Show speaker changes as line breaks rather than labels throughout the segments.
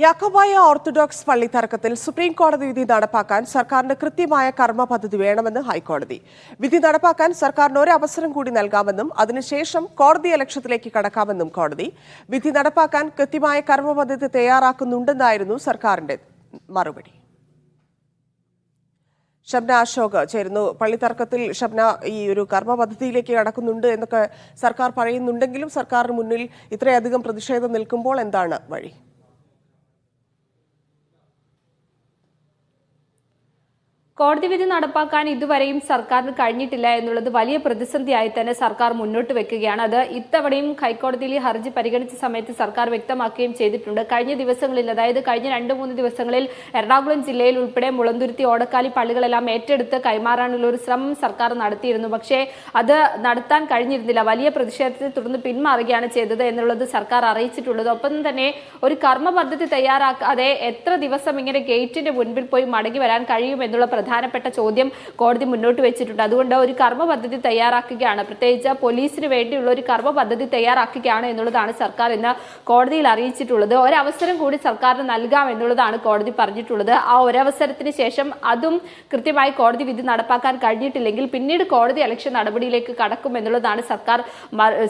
Yakobaya orthodox പള്ളി തർക്കത്തിൽ supreme കോടതി വിധി നടപ്പാക്കാൻ സർക്കാരിന് കൃത്യമായ കർമ്മ പദ്ധതി വേണമെന്ന് ഹൈക്കോടതി. വിധി നടപ്പാക്കാൻ സർക്കാരിന് ഒരു അവസരം കൂടി നൽകാമെന്നും അതിനുശേഷം കോടതിയലക്ഷ്യത്തിലേക്ക് കടക്കാമെന്നും കോടതി. വിധി നടപ്പാക്കാൻ കൃത്യമായ കർമ്മ പദ്ധതി തയ്യാറാക്കുന്നുണ്ടെന്നായിരുന്നു സർക്കാരിന്റെ മറുപടി. ഷബ്ന അശോക് ചേരുന്നു. പള്ളി തർക്കത്തിൽ ഷബ്ന, ഈ ഒരു കർമ്മ പദ്ധതിയിലേക്ക് കടക്കുന്നുണ്ട് എന്നൊക്കെ സർക്കാർ പറയുന്നുണ്ടെങ്കിലും സർക്കാരിന് മുന്നിൽ ഇത്രയധികം പ്രതിഷേധം നിൽക്കുമ്പോൾ എന്താണ് വഴി?
കോടതി വിധി നടപ്പാക്കാൻ ഇതുവരെയും സർക്കാരിന് കഴിഞ്ഞിട്ടില്ല എന്നുള്ളത് വലിയ പ്രതിസന്ധിയായി തന്നെ സർക്കാർ മുന്നോട്ട് വെക്കുകയാണ്. അത് ഇത്തവണയും ഹൈക്കോടതിയിൽ ഹർജി പരിഗണിച്ച സമയത്ത് സർക്കാർ വ്യക്തമാക്കുകയും ചെയ്തിട്ടുണ്ട്. കഴിഞ്ഞ ദിവസങ്ങളിൽ, അതായത് കഴിഞ്ഞ 2-3 ദിവസങ്ങളിൽ എറണാകുളം ജില്ലയിൽ ഉൾപ്പെടെ മുളന്തുരുത്തി, ഓടക്കാലി പള്ളികളെല്ലാം ഏറ്റെടുത്ത് കൈമാറാനുള്ള ഒരു ശ്രമം സർക്കാർ നടത്തിയിരുന്നു. പക്ഷേ അത് നടത്താൻ കഴിഞ്ഞിരുന്നില്ല. വലിയ പ്രതിഷേധത്തെ തുടർന്ന് പിന്മാറുകയാണ് ചെയ്തത് എന്നുള്ളത് സർക്കാർ അറിയിച്ചിട്ടുള്ളത്. ഒപ്പം തന്നെ ഒരു കർമ്മ പദ്ധതി തയ്യാറാക്കാതെ എത്ര ദിവസം ഇങ്ങനെ ഗേറ്റിന്റെ മുൻപിൽ പോയി മടങ്ങി വരാൻ കഴിയുമെന്നുള്ള പ്രധാനപ്പെട്ട ചോദ്യം കോടതി മുന്നോട്ട് വെച്ചിട്ടുണ്ട്. അതുകൊണ്ട് ഒരു കർമ്മ പദ്ധതി തയ്യാറാക്കുകയാണ്, പ്രത്യേകിച്ച് പോലീസിന് വേണ്ടിയുള്ള ഒരു കർമ്മ പദ്ധതി തയ്യാറാക്കുകയാണ് എന്നുള്ളതാണ് സർക്കാർ ഇന്ന് കോടതിയിൽ അറിയിച്ചിട്ടുള്ളത്. ഒരവസരം കൂടി സർക്കാരിന് നൽകാം എന്നുള്ളതാണ് കോടതി പറഞ്ഞിട്ടുള്ളത്. ആ ഒരവസരത്തിന് ശേഷം അതും കൃത്യമായി കോടതി വിധി നടപ്പാക്കാൻ കഴിഞ്ഞിട്ടില്ലെങ്കിൽ പിന്നീട് കോടതി അലക്ഷ്യ നടപടിയിലേക്ക് കടക്കും എന്നുള്ളതാണ്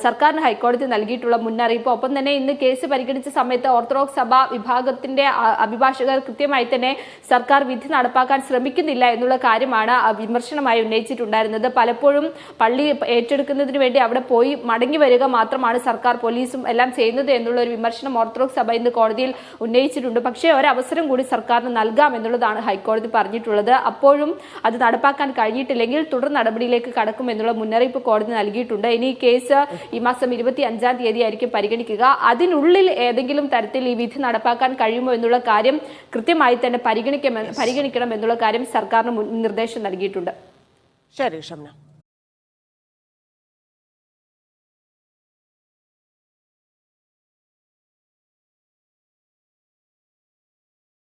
സർക്കാരിന് ഹൈക്കോടതി നൽകിയിട്ടുള്ള മുന്നറിയിപ്പ്. ഒപ്പം തന്നെ ഇന്ന് കേസ് പരിഗണിച്ച സമയത്ത് ഓർത്തഡോക്സ് സഭ വിഭാഗത്തിന്റെ അഭിഭാഷകർ കൃത്യമായി തന്നെ സർക്കാർ വിധി നടപ്പാക്കാൻ ശ്രമിക്കുന്നില്ല എന്നുള്ള കാര്യമാണ് വിമർശനമായി ഉന്നയിച്ചിട്ടുണ്ടായിരുന്നത്. പലപ്പോഴും പള്ളി ഏറ്റെടുക്കുന്നതിന് വേണ്ടി അവിടെ പോയി മടങ്ങി വരിക മാത്രമാണ് സർക്കാർ, പോലീസും എല്ലാം ചെയ്യുന്നത് എന്നുള്ള ഒരു വിമർശനം ഓർത്തഡോക്സ് സഭ ഇന്ന് കോടതിയിൽ ഉന്നയിച്ചിട്ടുണ്ട്. പക്ഷേ ഒരവസരം കൂടി സർക്കാരിന് നൽകാം എന്നുള്ളതാണ് ഹൈക്കോടതി പറഞ്ഞിട്ടുള്ളത്. അപ്പോഴും അത് നടപ്പാക്കാൻ കഴിഞ്ഞിട്ടില്ലെങ്കിൽ തുടർ നടപടിയിലേക്ക് കടക്കും എന്നുള്ള മുന്നറിയിപ്പ് കോടതി നൽകിയിട്ടുണ്ട്. ഇനി കേസ് ഈ മാസം 25-ാം തീയതി ആയിരിക്കും പരിഗണിക്കുക. അതിനുള്ളിൽ ഏതെങ്കിലും തരത്തിൽ ഈ വിധി നടപ്പാക്കാൻ കഴിയുമോ എന്നുള്ള കാര്യം കൃത്യമായി തന്നെ പരിഗണിക്കണം എന്നുള്ള കാര്യം സർക്കാരിന് നിർദ്ദേശം നൽകിയിട്ടുണ്ട്.
ശരി ഷംന.